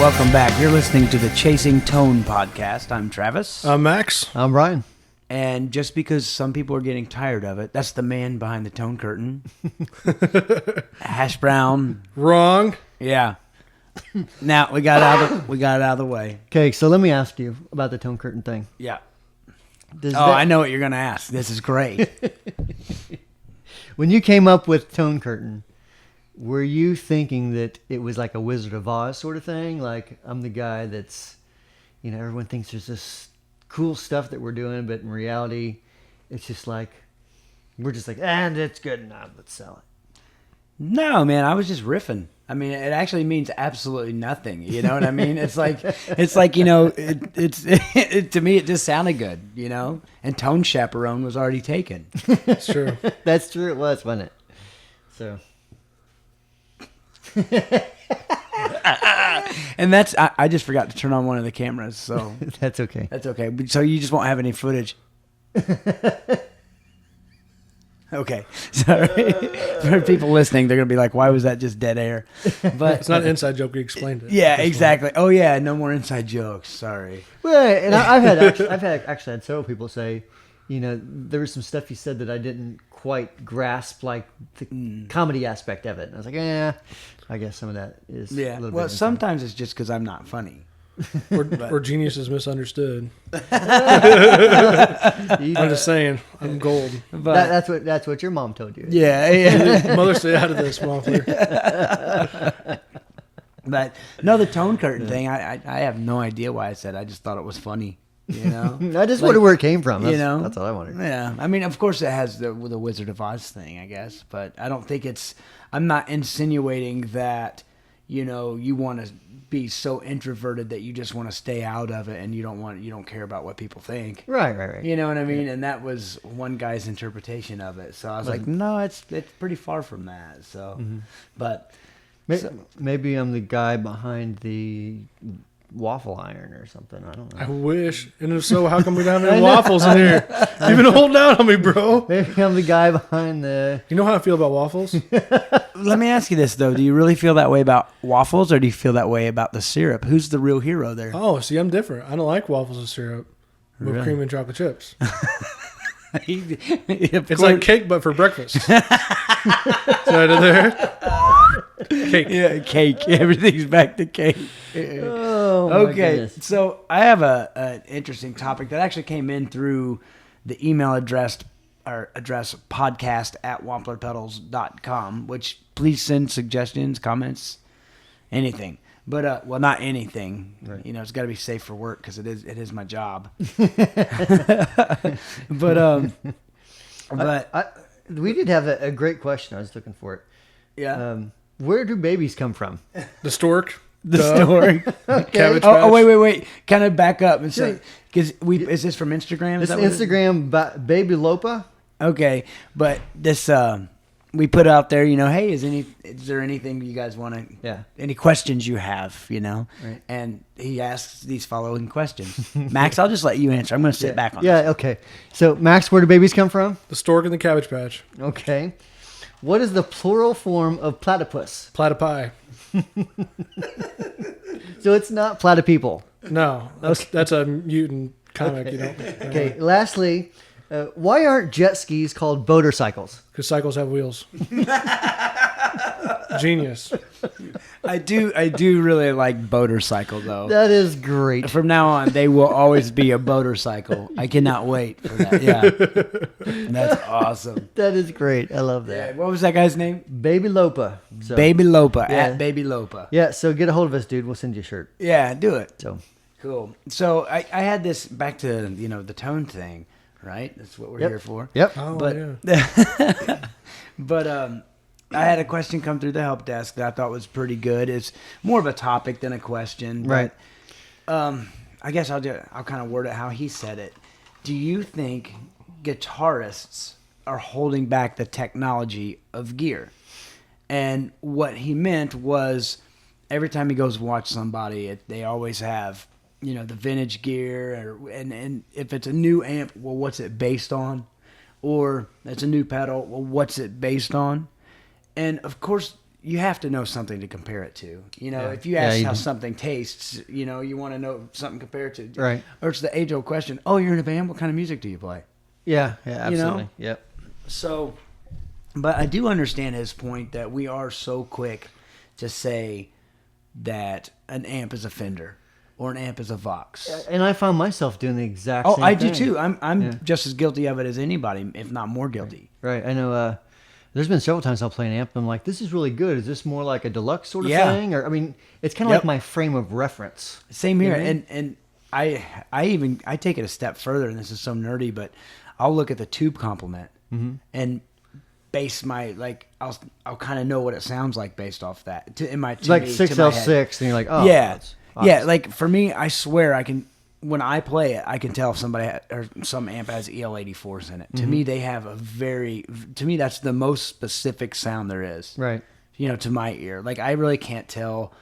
Welcome back. You're listening to the Chasing Tone podcast. I'm Travis. I'm Max. I'm Brian. And just because some people are getting tired of it, that's the man behind the tone curtain. Hash brown. Wrong. Yeah. Now we got it out of the way. Okay, so let me ask you about the tone curtain thing. Yeah. Does I know what you're going to ask. This is great. When you came up with tone curtain, were you thinking that it was like a Wizard of Oz sort of thing? Like, I'm the guy that's, everyone thinks there's this cool stuff that we're doing, but in reality, it's just like, we're just like, and it's good enough, let's sell it. No, man, I was just riffing. I mean, it actually means absolutely nothing. You know what I mean? It's like to me, it just sounded good, And Tone Chaperone was already taken. That's true. That's true. It was, wasn't it? So. And I just forgot to turn on one of the cameras, so that's okay. That's okay. So you just won't have any footage. Okay, sorry. For people listening, they're gonna be like, "Why was that just dead air?" But it's not an inside joke. We explained it. Yeah, exactly. Oh yeah, no more inside jokes. Sorry. Well, and I've had several people say, there was some stuff you said that I didn't quite grasp, like the comedy aspect of it. And I was like, I guess some of that is. Yeah. A little Well, bit sometimes it's just because I'm not funny. Or genius is misunderstood. I'm just saying, I'm gold. But that's what your mom told you. Yeah. Mother, stay out of this, Waffler. But no, the tone curtain thing, I have no idea why I said. I just thought it was funny. I just wondered where it came from. That's all I wanted. Yeah, I mean, of course, it has the Wizard of Oz thing, I guess, but I don't think I'm not insinuating that you want to be so introverted that you just want to stay out of it and you don't care about what people think. Right. You know what I mean? And that was one guy's interpretation of it. So I was like, no, it's pretty far from that. So, but maybe I'm the guy behind the waffle iron or something. I don't know. I wish. And if so, how come we don't have any waffles in here? You've been holding out on me, bro. Maybe I'm the guy behind the... You know how I feel about waffles? Let me ask you this, though. Do you really feel that way about waffles, or do you feel that way about the syrup? Who's the real hero there? Oh, see, I'm different. I don't like waffles with syrup. With cream and chocolate chips. It's like cake, but for breakfast. See what I did there? Cake. Yeah, cake. Everything's back to cake. Oh, my okay, goodness. so I have an interesting topic that actually came in through the email address podcast@wamplerpedals.com, which please send suggestions, comments, anything. But not anything. Right. It's got to be safe for work because it is my job. But we did have a great question. I was looking for it. Yeah. Where do babies come from? The stork. The stork. Cabbage Oh, Patch. wait. Kind of back up and say, because is this from Instagram? This is Instagram, Baby Lopa. Okay, but this we put out there, hey, is there anything you guys want to? Yeah. Any questions you have, Right. And he asks these following questions. Max, I'll just let you answer. I'm going to sit back on. Yeah. Okay. So, Max, where do babies come from? The stork and the Cabbage Patch. Okay. What is the plural form of platypus? Platypi. So it's not platypeople. No, that's a mutant comic. Okay. Okay. Lastly, why aren't jet skis called motorcycles? Because cycles have wheels. Genius. I do really like motorcycle though. That is great. From now on, they will always be a motorcycle. I cannot wait for that. Yeah, that's awesome. That is great. I love that. Yeah, what was that guy's name? Baby Lopa. So, Baby Lopa yeah. at Baby Lopa. Yeah. So get a hold of us, dude. We'll send you a shirt. Yeah, do it. So cool. So I had this back to the tone thing, right? That's what we're here for. Yep. Oh, But I had a question come through the help desk that I thought was pretty good. It's more of a topic than a question, right? But, I guess I'll kind of word it how he said it. Do you think guitarists are holding back the technology of gear? And what he meant was, every time he goes to watch somebody, they always have the vintage gear, and if it's a new amp, well, what's it based on? Or it's a new pedal, well, what's it based on? And of course, you have to know something to compare it to. You know, Yeah. if you ask you how do. something tastes, you know, you want to know something compared to. Right. Or it's the age-old question, oh, you're in a band? What kind of music do you play? Yeah, You know? absolutely. Yep. So, but I do understand his point that we are so quick to say that an amp is a Fender or an amp is a Vox. And I found myself doing the exact Oh, same I thing. do too. I'm Yeah. just as guilty of it as anybody, if not more guilty. Right. I know there's been several times I'll play an amp and I'm like, this is really good. Is this more like a deluxe sort of Yeah. thing? Or I mean, it's kind of Yep. like my frame of reference. Same here, You know what I mean? and I take it a step further, and this is so nerdy, but I'll look at the tube complement and base my I'll kind of know what it sounds like based off that. To my It's like me, to my head. 6L6 and you're like, oh. yeah, that's yeah. awesome. Like for me, I swear I can. When I play it, I can tell if or some amp has EL84s in it. To me, they have to me, that's the most specific sound there is. Right. You know, to my ear. Like, I really can't tell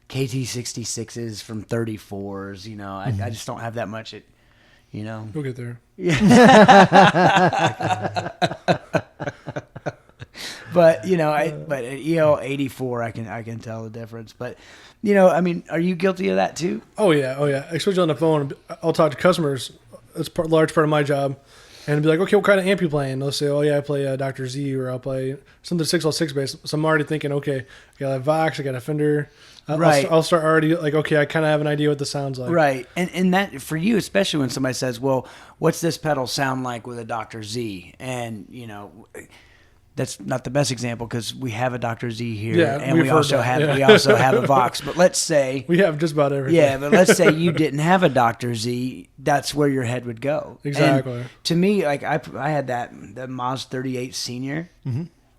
KT66s from 34s, you know. I just don't have that much, you know. We'll get there. But, you know, but at EL84, I can tell the difference. But, you know, I mean, are you guilty of that too? Oh yeah. Especially on the phone, I'll talk to customers. It's a large part of my job, and be like, okay, what kind of amp you playing? They'll say, oh yeah, I play Dr. Z, or I'll play something 6L6 bass. So I'm already thinking, okay, I got a Vox, I got a Fender. Right. I'll start already like, okay, I kind of have an idea what this sounds like. Right. And that, for you, especially when somebody says, well, what's this pedal sound like with a Dr. Z? And, you know, that's not the best example because we have a Dr. Z here, Yeah, and we've we heard also that, have yeah. we also have a Vox. But let's say, We have just about everything. yeah, but let's say you didn't have a Dr. Z, that's where your head would go. Exactly. And to me, like I had the Moz 38 Senior.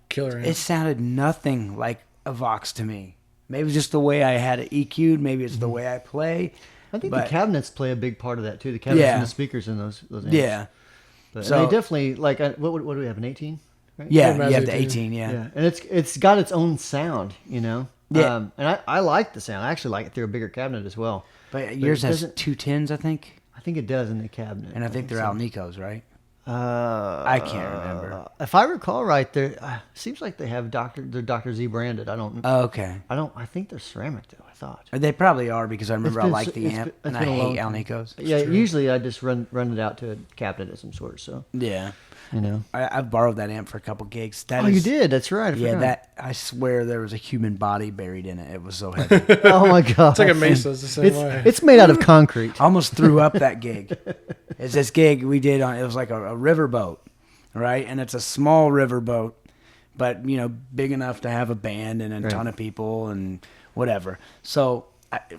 Killer amp. It sounded nothing like a Vox to me. Maybe just the way I had it EQ'd. Maybe it's the way I play. I think but- the cabinets play a big part of that too. The cabinets Yeah. and the speakers in those amps. Yeah. But, So- and they definitely, like, what do we have, an 18? Right? Yeah, Mazda you have the 18. 18, yeah. Yeah, and it's got its own sound, you know. Yeah. And I like the sound. I actually like it through a bigger cabinet as well. But yours it has doesn't- 210s, I think. I think it does in the cabinet. And I think they're so. Alnicos, right? I can't remember. If I recall right, there seems like they have they're Dr. Z branded. I don't. Oh, okay. I think they're ceramic though. I thought. They probably are because I remember I been like s- the it's amp been- and it's I been a hate long time. Alnicos. Yeah, usually I just run it out to a cabinet of some sort. So Yeah. you know. I've borrowed that amp for a couple gigs. That Oh, is- you did. That's right. I Yeah, forgot. I swear there was a human body buried in it. It was so heavy. Oh my god. It's like a Mesa. It's the same way. It's made out of concrete. I almost threw up that gig. It's this gig we did it was like a riverboat, right? And it's a small riverboat, but you know, big enough to have a band and a ton of people and whatever. So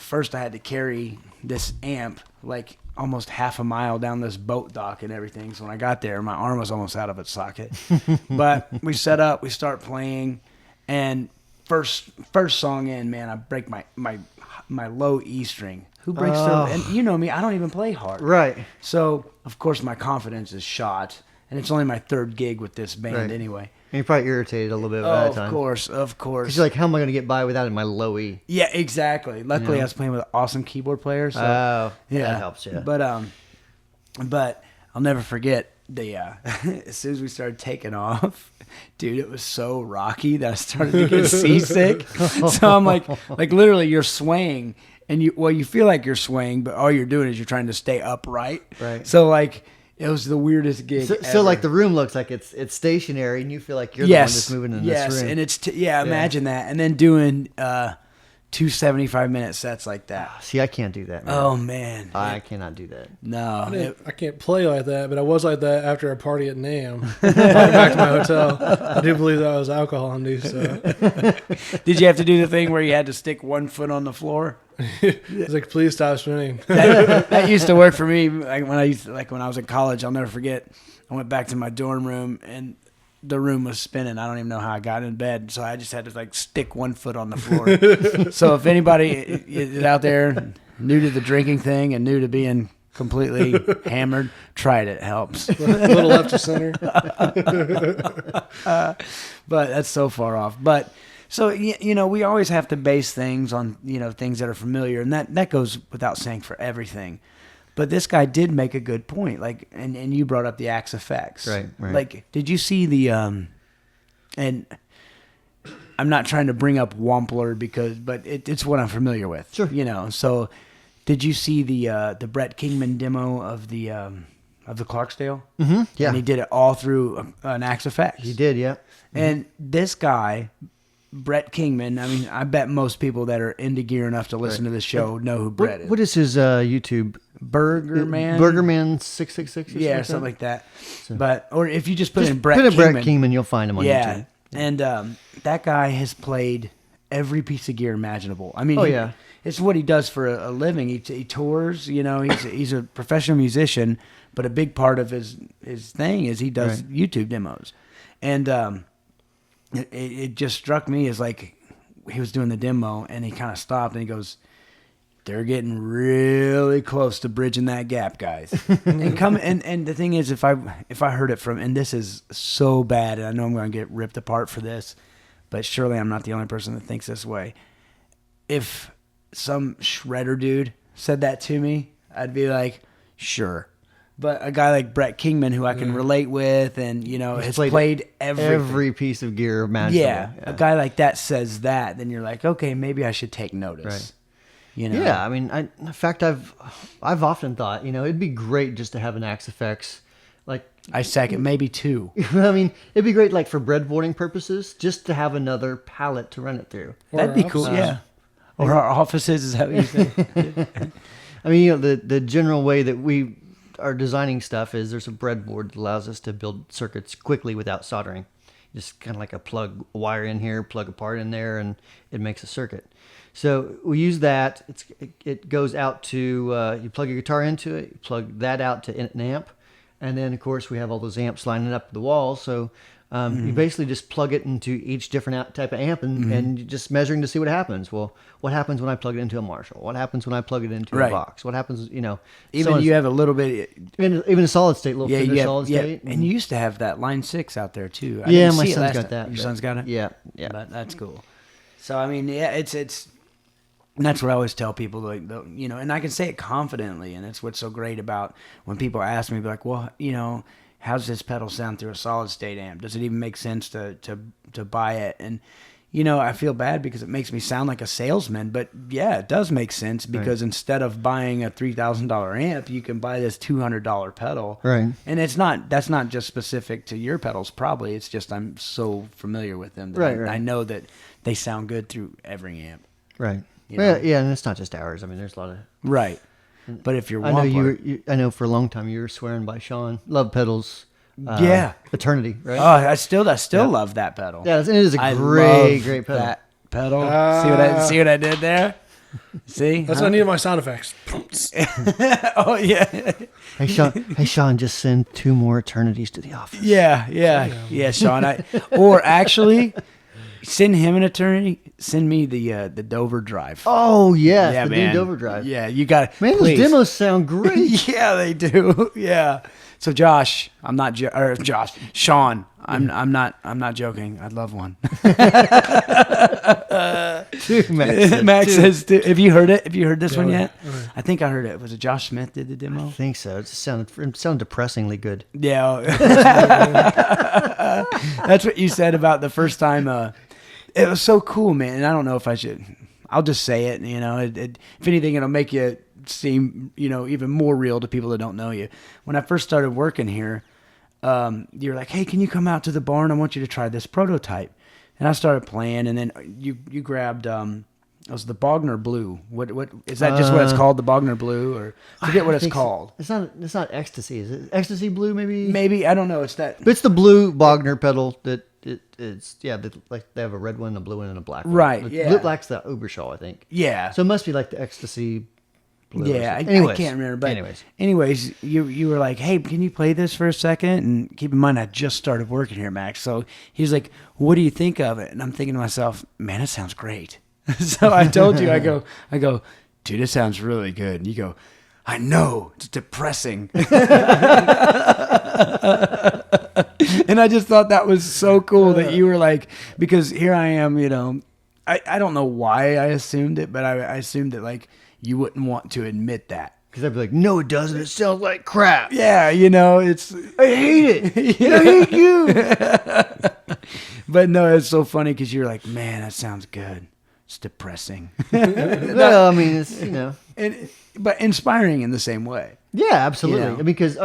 first I had to carry this amp like almost half a mile down this boat dock and everything. So when I got there, my arm was almost out of its socket. But we set up, we start playing, and first song in, man, I break my low E string. Who breaks Oh. and you know me, I don't even play hard. Right. So of course my confidence is shot, and it's only my third gig with this band Right. anyway. And you're probably irritated a little bit Oh, by that of time. course. Because you're like, how am I going to get by without it in my low E? Yeah, exactly. Luckily, Yeah. I was playing with an awesome keyboard player. So Oh, yeah, that helps, yeah. But I'll never forget the as soon as we started taking off, dude, it was so rocky that I started to get seasick. So I'm like literally, you're swaying, and you feel like you're swaying, but all you're doing is you're trying to stay upright. Right. So like, it was the weirdest gig. So like ever. the room looks like it's stationary, and you feel like you're the one that's moving in this room. and it's imagine that, and then doing 2 75-minute sets like that. See, I can't do that, man. Oh man, I cannot do that. no. I can't play like that, but I was like that after a party at NAMM. Back to my hotel. I do believe that was alcohol induced. So. Did you have to do the thing where you had to stick one foot on the floor? It's like, please stop spinning. That used to work for me. Like when I was in college, I'll never forget. I went back to my dorm room and the room was spinning. I don't even know how I got in bed, so I just had to like stick one foot on the floor. So if anybody is out there new to the drinking thing and new to being completely hammered, try it. It helps. A little left to center. But that's so far off. But so you know, we always have to base things on things that are familiar, and that goes without saying for everything. But this guy did make a good point, like, and you brought up the Axe effects, Right. Like, did you see the and I'm not trying to bring up Wampler but it's what I'm familiar with. Sure. So did you see the Brett Kingman demo of the Clarksdale? Mm-hmm. Yeah. And he did it all through an Axe Effects. He did, yeah. And this guy, Brett Kingman, I mean, I bet most people that are into gear enough to listen to this show know who Brett is. What is his YouTube? Burgerman? Burgerman 666 or Yeah, something like that. Or if you just put in Brett put in Kingman. Brett Kingman, you'll find him on YouTube. And that guy has played every piece of gear imaginable. I mean, it's what he does for a living. He tours, he's a professional musician, but a big part of his thing is he does YouTube demos. And it just struck me as like he was doing the demo and he kind of stopped and he goes, "They're getting really close to bridging that gap, guys." and the thing is, if I heard it from, and this is so bad, and I know I'm going to get ripped apart for this, but surely I'm not the only person that thinks this way. If some shredder dude said that to me, I'd be like, sure. But a guy like Brett Kingman, who I can relate with, and has played every piece of gear imaginable. Yeah, a guy like that says that, then you're like, okay, maybe I should take notice. Right. Yeah, I mean, in fact, I've often thought, it'd be great just to have an Axe Effects, like I second, maybe two. I mean, it'd be great, like for breadboarding purposes, just to have another palette to run it through. That'd be cool. Yeah. Or our offices, is that what you think? I mean, the general way that we are designing stuff is there's a breadboard that allows us to build circuits quickly without soldering. Just kind of like a wire in here, plug a part in there, and it makes a circuit. So we use that. It goes out to, you plug your guitar into it, you plug that out to an amp, and then, of course, we have all those amps lining up the wall. So you basically just plug it into each different type of amp and you're just measuring to see what happens. Well, what happens when I plug it into a Marshall? What happens when I plug it into a Vox? What happens, Even you have a little bit... Even a solid state, little finger solid state. And you used to have that Line 6 out there, too. My son's got that. Your son's got it? Yeah. But that's cool. So, I mean, it's... And that's what I always tell people, like, and I can say it confidently, and it's what's so great about when people ask me, like, well, how's this pedal sound through a solid state amp? Does it even make sense to buy it? And, I feel bad because it makes me sound like a salesman, but yeah, it does make sense because instead of buying a $3,000 amp, you can buy this $200 pedal. Right. And that's not just specific to your pedals, probably. It's just I'm so familiar with them that I know that they sound good through every amp. Right. Yeah, and it's not just ours. I mean, there's a lot of... Right. But if you're I know for a long time you were swearing by Sean. Lovepedal's Eternity, right? Oh, I still love that pedal. Yeah, it is a great pedal. That pedal. See what I did there? See? That's what I need in my sound effects. Oh, yeah. Hey, Sean, just send 2 more Eternities to the office. Yeah, Sean. Or actually... Send him an Eternity. Send me the Dover Drive. Oh yeah, the man. new Dover Drive. Yeah, you got it. Man, those demos sound great. Yeah, they do. Yeah. So Josh, Sean, I'm not joking. I'd love one. Max says, have you heard it? Have you heard this one yet? Okay. I think I heard it. Was it Josh Smith did the demo? I think so. It sounded depressingly good. Yeah. That's what you said about the first time. It was so cool, man. And I don't know if I should. I'll just say it. If anything, it'll make you seem, even more real to people that don't know you. When I first started working here, you're like, hey, can you come out to the barn? I want you to try this prototype. And I started playing, and then you grabbed, it was the Bogner Blue. What is that? Just what it's called, the Bogner Blue, or forget what it's called. So. It's not Ecstasy, is it? Ecstasy Blue, maybe. Maybe, I don't know. It's that. But it's the blue Bogner pedal that it's like they have a red one, a blue one, and a black one. Right. The Yeah. black's the Obershaw, I think. Yeah. So it must be like the Ecstasy Blue. Yeah, I can't remember. But anyways, you were like, hey, can you play this for a second? And keep in mind, I just started working here, Max. So he's like, what do you think of it? And I'm thinking to myself, man, it sounds great. So I told you, I go, dude, it sounds really good. And you go, I know, it's depressing. And I just thought that was so cool that you were like, because here I am, I don't know why I assumed it, but I assumed that like you wouldn't want to admit that. Because I'd be like, no, it doesn't. It sounds like crap. Yeah, it's... I hate it. I hate you. But no, it's so funny because you're like, man, that sounds good. It's depressing. Well, I mean, it's But inspiring in the same way. yeah, absolutely. You know? Because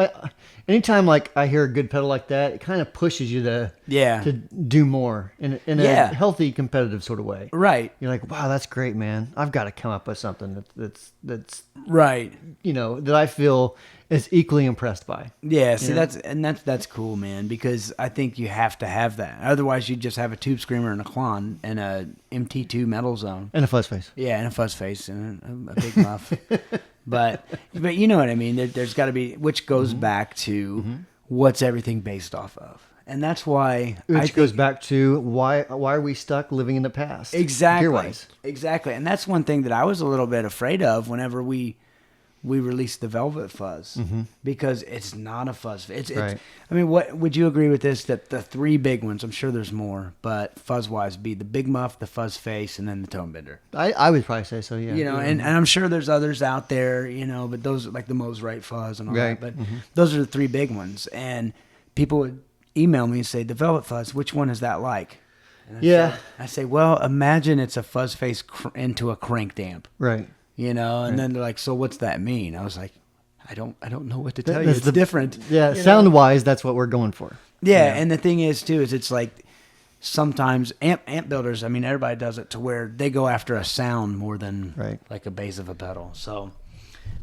anytime like I hear a good pedal like that, it kind of pushes you to do more in a healthy, competitive sort of way. Right. You're like, wow, that's great, man. I've got to come up with something that's right. That I feel is equally impressed by. Yeah, see that's cool, man, because I think you have to have that. Otherwise you just have a tube screamer and a Klon and a MT2 metal zone. And a fuzz face. Yeah, and a fuzz face and a big muff. but you know what I mean? There's got to be, which goes back to what's everything based off of. And that's why Which goes back to why are we stuck living in the past? Exactly. Gear-wise. Exactly. And that's one thing that I was a little bit afraid of whenever we released the Velvet Fuzz, because it's not a fuzz. It's right. I mean, what would you agree with this? That the three big ones, I'm sure there's more, but fuzz wise, be the big muff, the fuzz face, and then the tone bender. I would probably say so. Yeah. And I'm sure there's others out there, but those are like the Mose Right fuzz and all right. that. But those are the three big ones, and people would email me and say, the Velvet Fuzz, which one is that like? And I say, well, imagine it's a fuzz face into a cranked amp. Right. And then they're like, so what's that mean? I was like, I don't know what to tell you. It's different. Yeah, sound wise, that's what we're going for. Yeah, and the thing is too, is it's like sometimes amp builders, I mean, everybody does it to where they go after a sound more than like a bass of a pedal. So,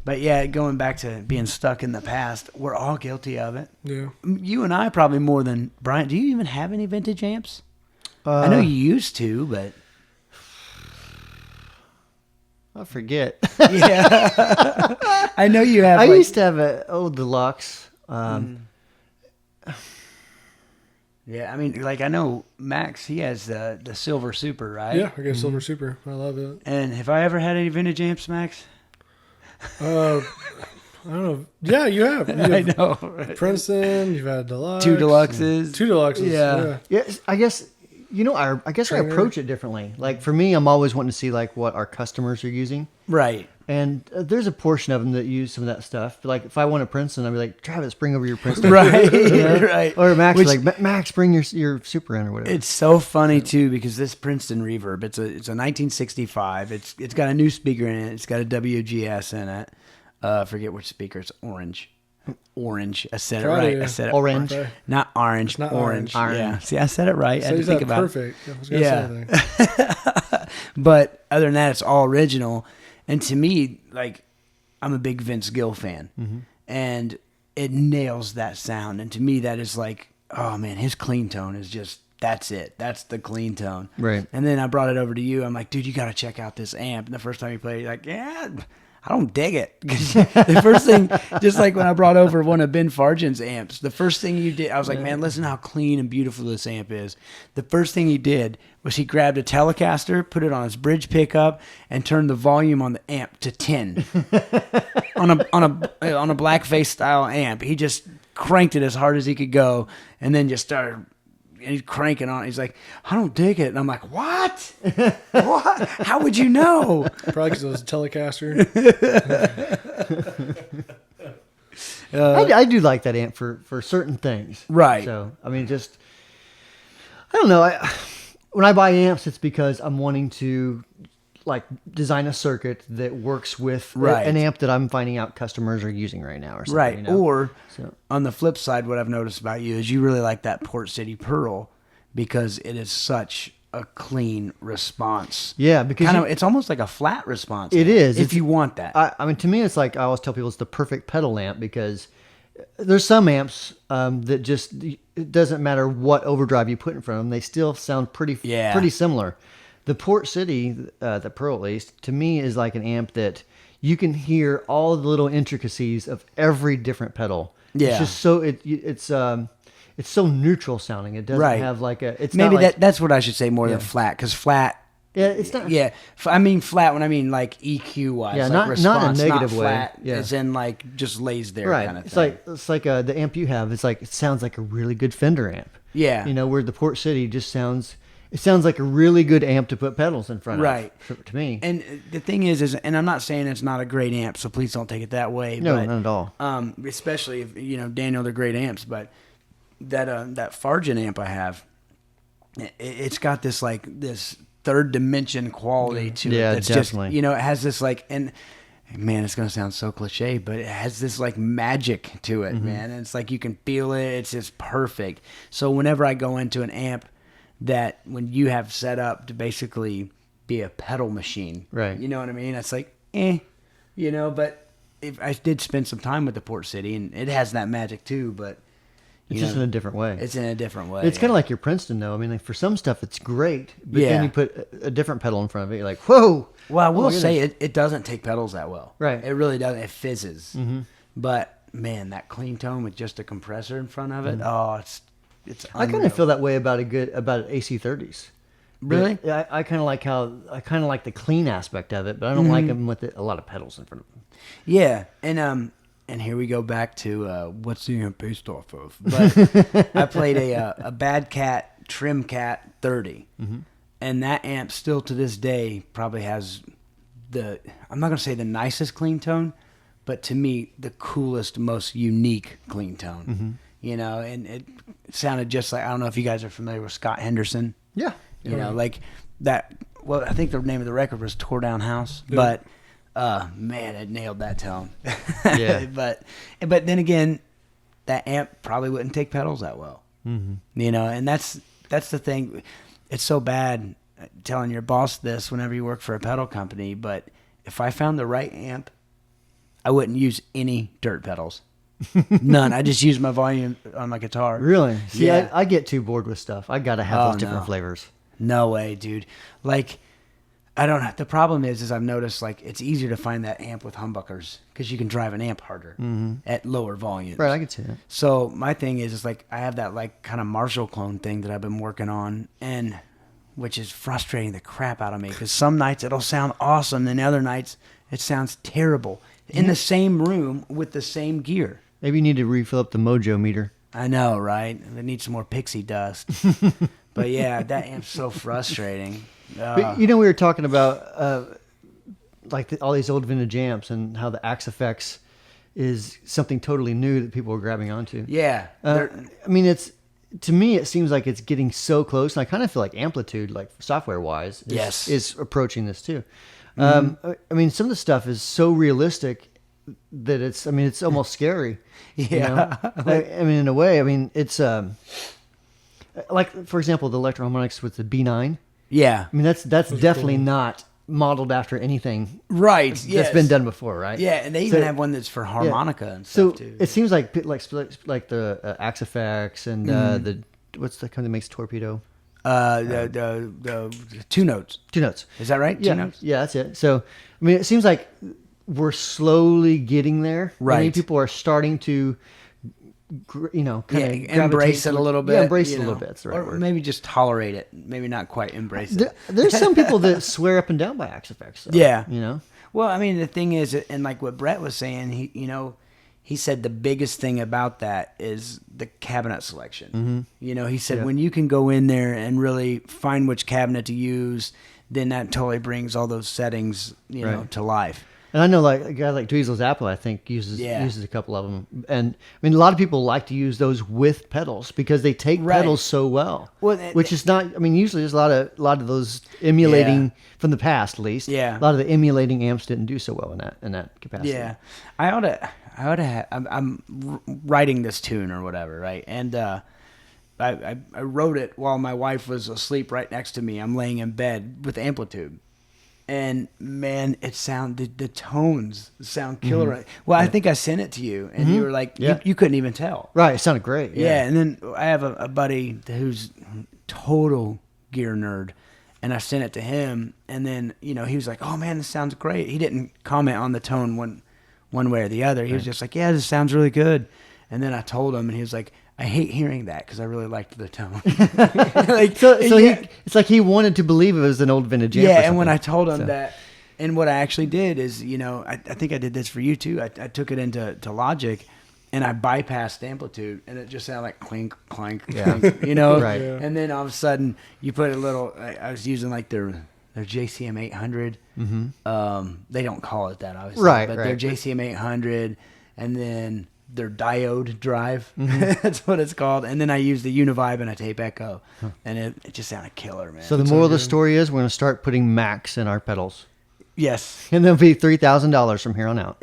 but yeah, going back to being stuck in the past, we're all guilty of it. Yeah. You and I probably more than Brian. Do you even have any vintage amps? I know you used to, but I forget. Yeah. I know you have. I used to have an old deluxe. Yeah, I mean, like I know Max, he has the Silver Super, right? Yeah, I got a Silver Super. I love it. And have I ever had any vintage amps, Max? I don't know. Yeah, you have. I know. Princeton, you've had deluxe. Two deluxes. Yeah. Yes, I guess. I guess I approach it differently. Like for me, I'm always wanting to see like what our customers are using. Right. And there's a portion of them that use some of that stuff. Like if I want a Princeton, I'd be like, Travis, bring over your Princeton. Right. Right. Or Max, like Max, bring your Super in or whatever. It's so funny too because this Princeton reverb, it's a 1965. It's got a new speaker in it. It's got a WGS in it. I forget which speaker. It's orange. I said it right. I said it orange, not orange. It's not orange. orange. Yeah. See, I said it right. So I had to think about perfect. it. But other than that, it's all original. And to me, like, I'm a big Vince Gill fan, and it nails that sound. And to me, that is like, oh man, his clean tone is just. That's it. That's the clean tone. Right. And then I brought it over to you. I'm like, dude, you got to check out this amp. And the first time you played it, you're like, yeah. I don't dig it. The first thing, just like when I brought over one of Ben Fargen's amps, the first thing you did, I was like, man, listen how clean and beautiful this amp is. The first thing he did was he grabbed a Telecaster, put it on his bridge pickup, and turned the volume on the amp to 10 on a blackface style amp. He just cranked it as hard as he could go, and then just started. And he's cranking on it. He's like, I don't dig it. And I'm like, what? What? How would you know? Probably because it was a Telecaster. I do like that amp for certain things. Right. So, I mean, just, I don't know. When I buy amps, it's because I'm wanting to like design a circuit that works with an amp that I'm finding out customers are using right now or something. Right. Or on the flip side, what I've noticed about you is you really like that Port City Pearl because it is such a clean response. Yeah, because it's almost like a flat response. It is. If you want that. I mean, to me, it's like I always tell people it's the perfect pedal amp because there's some amps that just, it doesn't matter what overdrive you put in front of them, they still sound pretty similar. The Port City, the Pearl at least, to me is like an amp that you can hear all the little intricacies of every different pedal. Yeah. It's just so it's so neutral sounding. It doesn't have like a. It's maybe not like, that's what I should say more than flat because flat. Yeah, it's not. Yeah, I mean flat when I mean like EQ wise. Yeah, like not in a negative not way. Flat, Yeah, as in like just lays there right. kind of thing. It's like the amp you have. It's like it sounds like a really good Fender amp. Yeah, where the Port City just sounds. It sounds like a really good amp to put pedals in front of. Right. To me. And the thing is, and I'm not saying it's not a great amp, so please don't take it that way. No, but, not at all. Especially if Daniel, they're great amps, but that Fargen amp I have, it's got this like this third dimension quality to it. That's definitely. just, it has this like, and man, it's going to sound so cliche, but it has this like magic to it, man. And it's like you can feel it. It's just perfect. So whenever I go into an amp that when you have set up to basically be a pedal machine, right? You know what I mean? It's like, but if I did spend some time with the Port City, and it has that magic too, but it's just in a different way. It's in a different way. It's kind of like your Princeton, though. I mean, like for some stuff, it's great, but Yeah. then you put a different pedal in front of it. You're like, whoa! Well, I Oh will my say goodness. it doesn't take pedals that well. Right. It really doesn't. It fizzes. But man, that clean tone with just a compressor in front of it. Oh, it's. I kind of feel that way about AC30s. Really? I kind of like the clean aspect of it, but I don't like them with a lot of pedals in front of them. Yeah, and here we go back to what's the amp based off of. But I played a Bad Cat Trim Cat 30, and that amp still to this day probably has I'm not gonna say the nicest clean tone, but to me the coolest, most unique clean tone. And it sounded just like, I don't know if you guys are familiar with Scott Henderson. Yeah. Like that. Well, I think the name of the record was Tore Down House, but man, it nailed that tone. Yeah. but then again, that amp probably wouldn't take pedals that well. And that's the thing. It's so bad telling your boss this whenever you work for a pedal company, but if I found the right amp, I wouldn't use any dirt pedals. None. I just use my volume on my guitar. Really? See, Yeah. I get too bored with stuff. I gotta have those different no. flavors. No way, dude. Like, I don't know. The problem is I've noticed like it's easier to find that amp with humbuckers because you can drive an amp harder at lower volumes. Right, I can see that. So my thing is like I have that like kind of Marshall clone thing that I've been working on, and which is frustrating the crap out of me because some nights it'll sound awesome, and other nights it sounds terrible in the same room with the same gear. Maybe you need to refill up the mojo meter. I know, right? They need some more pixie dust. But yeah, that amp's so frustrating. But, we were talking about all these old vintage amps and how the Axe FX is something totally new that people are grabbing onto. Yeah. I mean, to me, it seems like it's getting so close, and I kind of feel like AmpliTube, like software-wise, is approaching this too. I mean, some of the stuff is so realistic that it's almost scary. Yeah. I mean, in a way, it's like, for example, the Electro-Harmonics with the B9. Yeah. I mean, that's definitely not modeled after anything that's been done before, right? Yeah, and they even have one that's for harmonica and so stuff too. it seems like the Axe FX and the what's the company that makes Torpedo? The two notes. Two Notes. Is that right? Yeah, Two notes? yeah, that's it. So I mean, it seems like we're slowly getting there. Right. Many people are starting to, kind of embrace it a little bit. Yeah, embrace it a little bit. That's the right or word. maybe just tolerate it. Maybe not quite embrace it. There's some people that swear up and down by Axe FX. Though, Yeah. Well, I mean, the thing is, and like what Brett was saying, he said the biggest thing about that is the cabinet selection. He said when you can go in there and really find which cabinet to use, then that totally brings all those settings, to life. And I know, like a guy like Dweezil's Apple, I think uses a couple of them. And I mean, a lot of people like to use those with pedals because they take pedals so well. Which is not. I mean, usually there's a lot of those emulating from the past, at least. Yeah. A lot of the emulating amps didn't do so well in that capacity. Yeah, I ought to have. I'm writing this tune or whatever, right? And I wrote it while my wife was asleep right next to me. I'm laying in bed with AmpliTube. And man, the tones sound killer. Well, I think I sent it to you, and you were like, you couldn't even tell. Right, it sounded great. Yeah, and then I have a buddy who's total gear nerd, and I sent it to him, and then he was like, "Oh man, this sounds great." He didn't comment on the tone one way or the other. He was just like, "Yeah, this sounds really good." And then I told him, and he was like, I hate hearing that because I really liked the tone. It's like he wanted to believe it was an old vintage amp. Yeah, and when I told him that, and what I actually did is, I think I did this for you too. I took it into Logic, and I bypassed AmpliTube, and it just sounded like clink, clank, clink, Right. Yeah. And then all of a sudden, you put a little. I was using like their JCM 800. They don't call it that, obviously, Right, but right. their JCM 800, and then their diode drive. Mm-hmm. That's what it's called. And then I used the Univibe and a tape echo, and it just sounded killer, man. So the moral of the story is we're going to start putting Macs in our pedals. Yes. And they'll be $3,000 from here on out.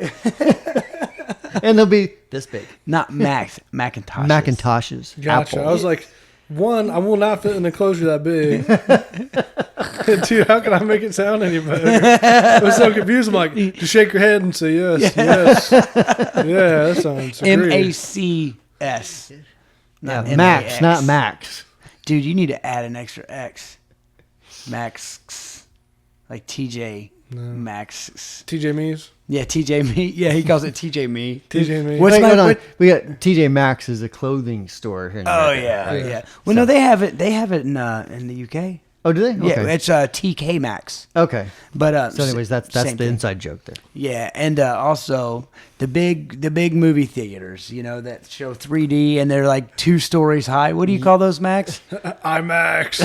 And they'll be this big. Not Macs, Macintoshes. Macintoshes. Gotcha. Apple. I was like, one, I will not fit in an enclosure that big. And two, how can I make it sound any better? I was so confused. I'm like, just shake your head and say yes, yes. Yeah, that sounds great. MACS. Not Yeah, Max, MAX. not Max. Dude, you need to add an extra X. Max. Like TJ Max. TJ Mees. Yeah, TJ Me. Yeah, he calls it TJ Me. TJ Me. What's Wait, my? hold on. What, We got TJ Maxx is a clothing store here in oh America. yeah, Yeah. yeah. Well, no, they have it. They have it in the UK. Oh, do they? Yeah, Okay. it's TK Maxx. Okay. But So, anyways, that's same the thing. inside joke there. Yeah, and also the big movie theaters, that show 3D and they're like 2 stories high. What do you call those, Max? IMAX.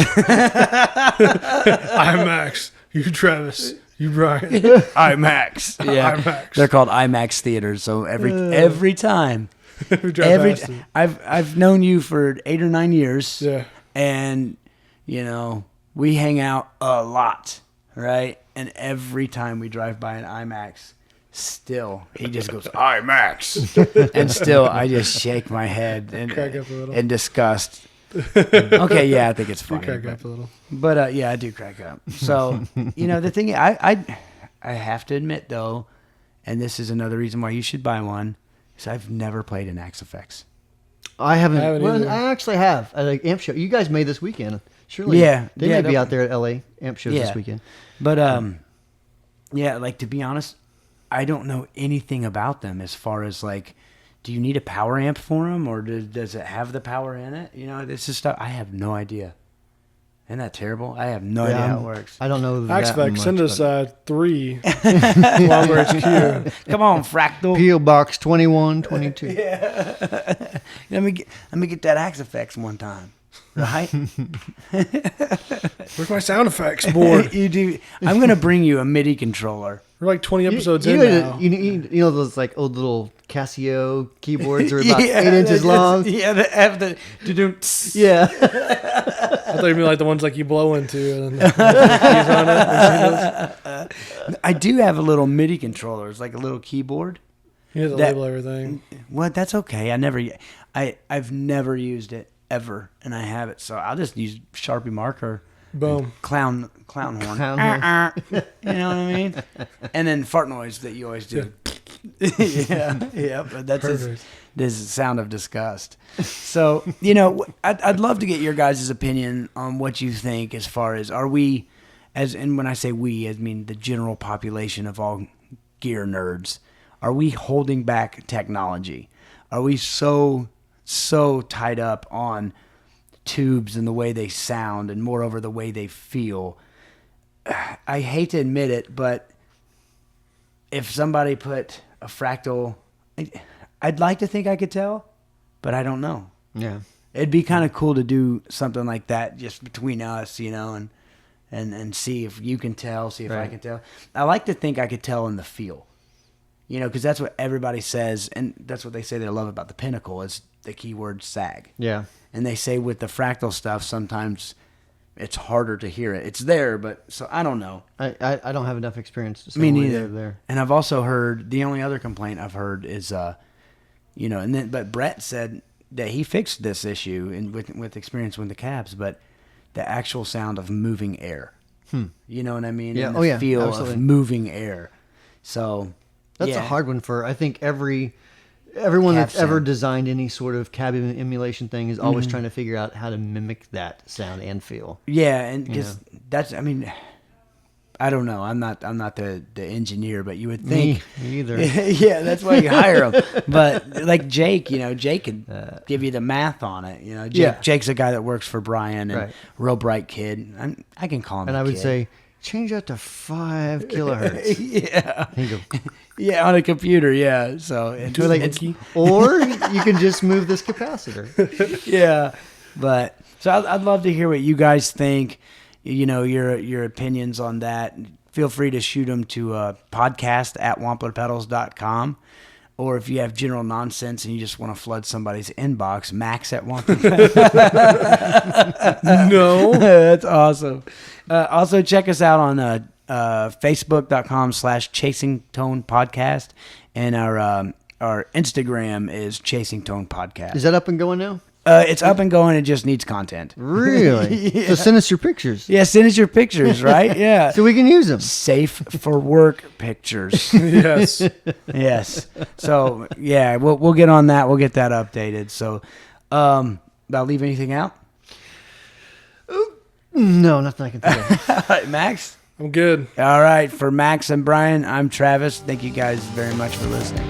IMAX. You Travis. You Brian. IMAX. Yeah, IMAX. they're called IMAX theaters. So every time, We drive past it. I've known you for 8 or 9 years. Yeah. And we hang out a lot, right? And every time we drive by an IMAX, still he just goes IMAX, and still I just shake my head Crack up a little. in disgust. Okay, yeah, I think it's You funny, crack up a little. but yeah, I do crack up. So the thing I have to admit though, and this is another reason why you should buy one, is I've never played an Axe Effects. I haven't. I haven't Well, either. I actually have. At like amp show. You guys made this weekend. Surely. Yeah, They yeah, may be that- out there at LA amp shows Yeah. this weekend. But yeah, like to be honest, I don't know anything about them as far as like, do you need a power amp for them, or does it have the power in it? This is stuff I have no idea. Isn't that terrible? I have no idea how it works. I don't know. Axe that Effect, much, send us but- 3 Longer HQ. Come on, Fractal. P.O. Box 2122. Let me get that Axe Effects one time, right? Where's my sound effects board? You do. I'm gonna bring you a MIDI controller. We're like 20 episodes you, in know, now. you know those like old little Casio keyboards are about 8 inches long. Yeah, they have the Yeah. I thought you mean like the ones like you blow into and then keys on it. I do have a little MIDI controller. It's like a little keyboard. You have to That- label everything. Well, that's okay. I've never used it ever, and I have it, so I'll just use Sharpie marker, Boom. clown horn. Clown horn. You know what I mean? And then fart noise that you always do. yeah. But that's Perfect. this is sound of disgust. So I'd love to get your guys' opinion on what you think as far as are we, and when I say we, I mean the general population of all gear nerds. Are we holding back technology? Are we so tied up on tubes and the way they sound and moreover the way they feel? I hate to admit it, but if somebody put a fractal, I'd like to think I could tell, but I don't know. Yeah. It'd be kind of cool to do something like that just between us, and see if you can tell, see if I Right. can tell. I like to think I could tell in the feel. Because that's what everybody says, and that's what they say they love about the Pinnacle is the keyword sag. Yeah. And they say with the fractal stuff, sometimes it's harder to hear it. It's there, but so I don't know. I don't have enough experience to say Me one way or the neither. other there. And I've also heard the only other complaint I've heard is, but Brett said that he fixed this issue with experience with the cabs, but the actual sound of moving air. You know what I mean? Yeah. And the Oh, yeah. feel Absolutely. of moving air. So That's yeah. a hard one for I think everyone Cab that's ever sound. designed any sort of cab emulation thing is always trying to figure out how to mimic that sound and feel. Yeah, and because that's, I don't know. I'm not the engineer, but you would think. Me either. Yeah, that's why you hire him. But like Jake, Jake could give you the math on it. Jake's a guy that works for Brian and Right. real bright kid. I can call him. And a I would kid. say change that to 5 kilohertz. yeah, Think of, yeah, on a computer. Yeah, so or you can just move this capacitor. yeah, but so I'd love to hear what you guys think. Your opinions on that. Feel free to shoot them to podcast@wamplerpedals.com. Or if you have general nonsense and you just want to flood somebody's inbox, Max at one. No. That's awesome. Also, check us out on Facebook.com/Chasing Tone Podcast. And our Instagram is Chasing Tone Podcast. Is that up and going now? It's up and going. It just needs content. Really? Yeah. So send us your pictures. Yeah, send us your pictures, right? Yeah. So we can use them. Safe for work pictures. Yes. Yes. So, yeah, we'll get on that. We'll get that updated. So, did I leave anything out? No, nothing I can think of. All right, Max? I'm good. All right. For Max and Brian, I'm Travis. Thank you guys very much for listening.